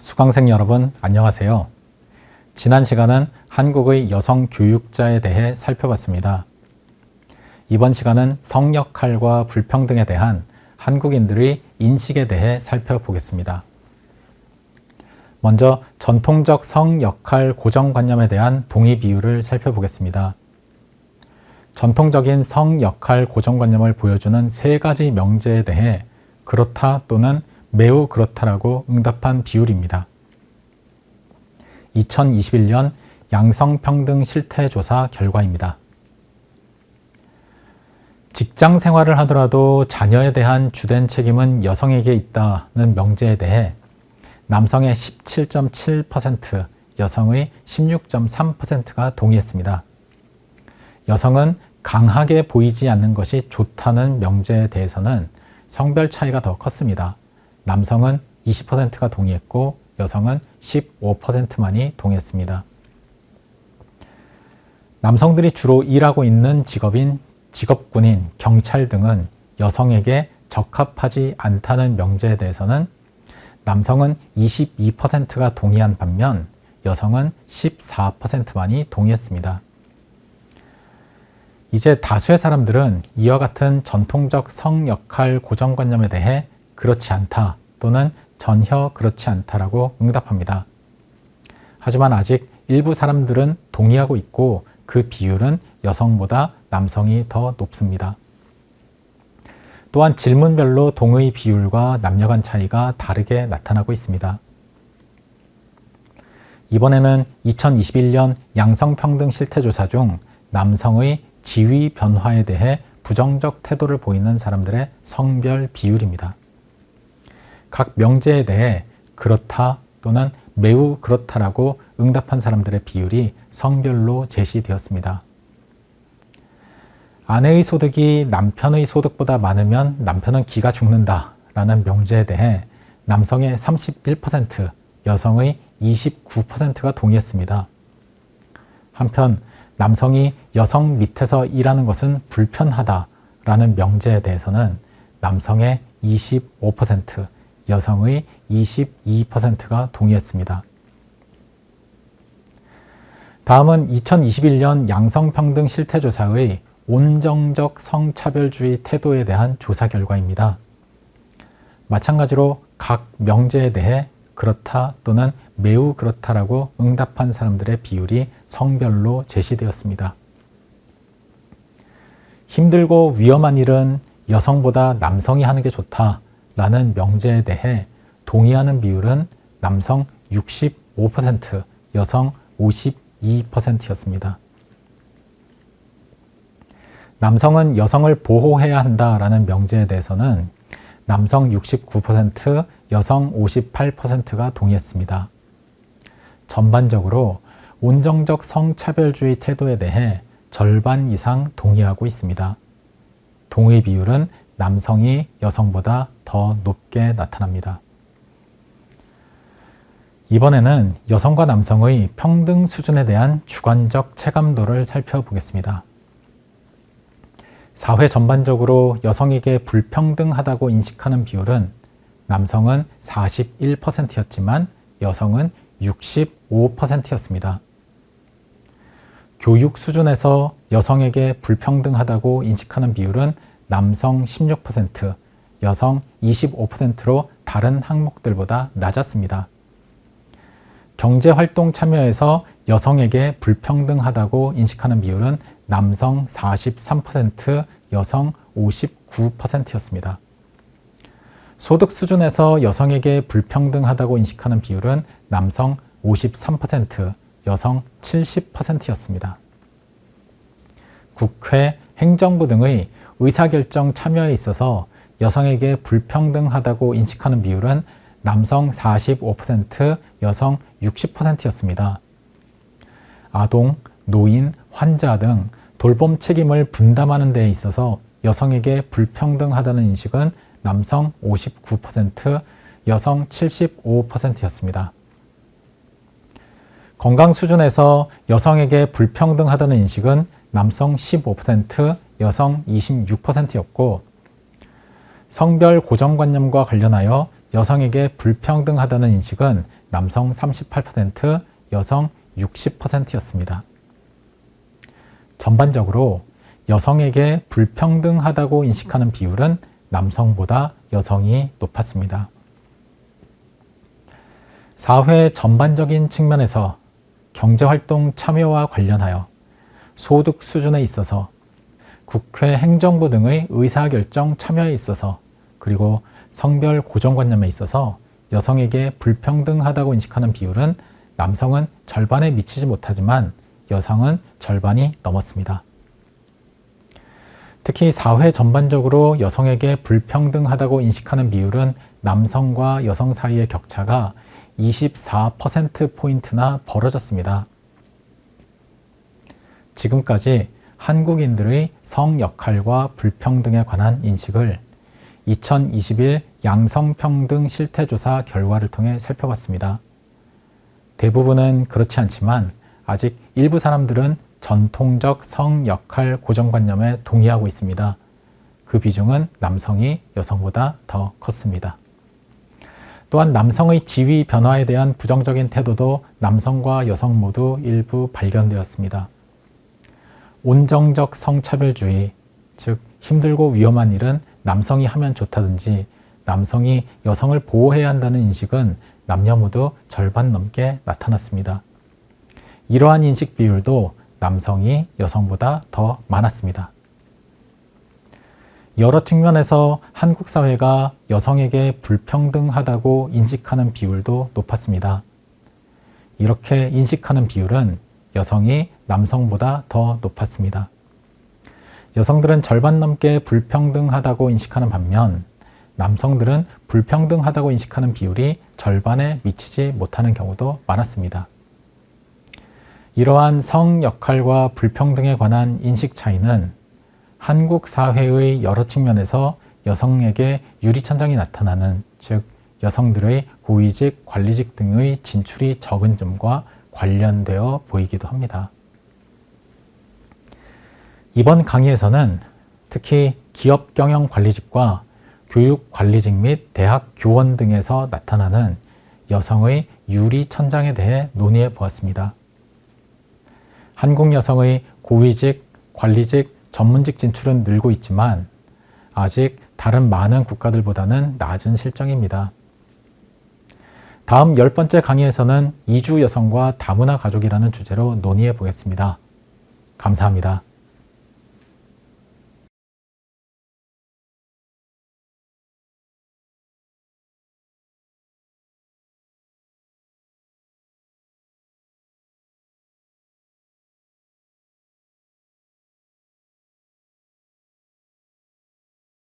수강생 여러분, 안녕하세요. 지난 시간은 한국의 여성 교육자에 대해 살펴봤습니다. 이번 시간은 성 역할과 불평등에 대한 한국인들의 인식에 대해 살펴보겠습니다. 먼저 전통적 성 역할 고정관념에 대한 동의 비율을 살펴보겠습니다. 전통적인 성 역할 고정관념을 보여주는 세 가지 명제에 대해 그렇다 또는 매우 그렇다라고 응답한 비율입니다. 2021년 양성평등 실태조사 결과입니다. 직장 생활을 하더라도 자녀에 대한 주된 책임은 여성에게 있다는 명제에 대해 남성의 17.7%, 여성의 16.3%가 동의했습니다. 여성은 강하게 보이지 않는 것이 좋다는 명제에 대해서는 성별 차이가 더 컸습니다. 남성은 20%가 동의했고 여성은 15%만이 동의했습니다. 남성들이 주로 일하고 있는 직업인 직업군인, 경찰 등은 여성에게 적합하지 않다는 명제에 대해서는 남성은 22%가 동의한 반면 여성은 14%만이 동의했습니다. 이제 다수의 사람들은 이와 같은 전통적 성 역할 고정관념에 대해 그렇지 않다 또는 전혀 그렇지 않다라고 응답합니다. 하지만 아직 일부 사람들은 동의하고 있고 그 비율은 여성보다 남성이 더 높습니다. 또한 질문별로 동의 비율과 남녀 간 차이가 다르게 나타나고 있습니다. 이번에는 2021년 양성평등 실태조사 중 남성의 지위 변화에 대해 부정적 태도를 보이는 사람들의 성별 비율입니다. 각 명제에 대해 그렇다 또는 매우 그렇다라고 응답한 사람들의 비율이 성별로 제시되었습니다. 아내의 소득이 남편의 소득보다 많으면 남편은 기가 죽는다라는 명제에 대해 남성의 31%, 여성의 29%가 동의했습니다. 한편 남성이 여성 밑에서 일하는 것은 불편하다라는 명제에 대해서는 남성의 25%, 여성의 22%가 동의했습니다. 다음은 2021년 양성평등 실태조사의 온정적 성차별주의 태도에 대한 조사 결과입니다. 마찬가지로 각 명제에 대해 그렇다 또는 매우 그렇다라고 응답한 사람들의 비율이 성별로 제시되었습니다. 힘들고 위험한 일은 여성보다 남성이 하는 게 좋다라는 명제에 대해 동의하는 비율은 남성 65%, 여성 52%였습니다. 남성은 여성을 보호해야 한다라는 명제에 대해서는 남성 69%, 여성 58%가 동의했습니다. 전반적으로 온정적 성차별주의 태도에 대해 절반 이상 동의하고 있습니다. 동의 비율은 남성이 여성보다 더 높게 나타납니다. 이번에는 여성과 남성의 평등 수준에 대한 주관적 체감도를 살펴보겠습니다. 사회 전반적으로 여성에게 불평등하다고 인식하는 비율은 남성은 41%였지만 여성은 65%였습니다. 교육 수준에서 여성에게 불평등하다고 인식하는 비율은 남성 16%, 여성 25%로 다른 항목들보다 낮았습니다. 경제활동 참여에서 여성에게 불평등하다고 인식하는 비율은 남성 43%, 여성 59%였습니다. 소득 수준에서 여성에게 불평등하다고 인식하는 비율은 남성 53%, 여성 70%였습니다. 국회, 행정부 등의 의사결정 참여에 있어서 여성에게 불평등하다고 인식하는 비율은 남성 45%, 여성 60%였습니다. 아동, 노인, 환자 등 돌봄 책임을 분담하는 데 있어서 여성에게 불평등하다는 인식은 남성 59%, 여성 75%였습니다. 건강 수준에서 여성에게 불평등하다는 인식은 남성 15%, 여성 26%였고 성별 고정관념과 관련하여 여성에게 불평등하다는 인식은 남성 38%, 여성 60%였습니다. 전반적으로 여성에게 불평등하다고 인식하는 비율은 남성보다 여성이 높았습니다. 사회 전반적인 측면에서 경제활동 참여와 관련하여 소득 수준에 있어서 국회 행정부 등의 의사결정 참여에 있어서 그리고 성별 고정관념에 있어서 여성에게 불평등하다고 인식하는 비율은 남성은 절반에 미치지 못하지만 여성은 절반이 넘었습니다. 특히 사회 전반적으로 여성에게 불평등하다고 인식하는 비율은 남성과 여성 사이의 격차가 24%포인트나 벌어졌습니다. 지금까지 한국인들의 성 역할과 불평등에 관한 인식을 2021 양성평등 실태조사 결과를 통해 살펴봤습니다. 대부분은 그렇지 않지만 아직 일부 사람들은 전통적 성 역할 고정관념에 동의하고 있습니다. 그 비중은 남성이 여성보다 더 컸습니다. 또한 남성의 지위 변화에 대한 부정적인 태도도 남성과 여성 모두 일부 발견되었습니다. 온정적 성차별주의, 즉 힘들고 위험한 일은 남성이 하면 좋다든지 남성이 여성을 보호해야 한다는 인식은 남녀 모두 절반 넘게 나타났습니다. 이러한 인식 비율도 남성이 여성보다 더 많았습니다. 여러 측면에서 한국 사회가 여성에게 불평등하다고 인식하는 비율도 높았습니다. 이렇게 인식하는 비율은 여성이 남성보다 더 높았습니다. 여성들은 절반 넘게 불평등하다고 인식하는 반면 남성들은 불평등하다고 인식하는 비율이 절반에 미치지 못하는 경우도 많았습니다. 이러한 성 역할과 불평등에 관한 인식 차이는 한국 사회의 여러 측면에서 여성에게 유리천장이 나타나는, 즉 여성들의 고위직, 관리직 등의 진출이 적은 점과 관련되어 보이기도 합니다. 이번 강의에서는 특히 기업 경영 관리직과 교육 관리직 및 대학 교원 등에서 나타나는 여성의 유리천장에 대해 논의해 보았습니다. 한국 여성의 고위직, 관리직, 전문직 진출은 늘고 있지만 아직 다른 많은 국가들보다는 낮은 실정입니다. 다음 10번째 강의에서는 이주 여성과 다문화 가족이라는 주제로 논의해 보겠습니다. 감사합니다.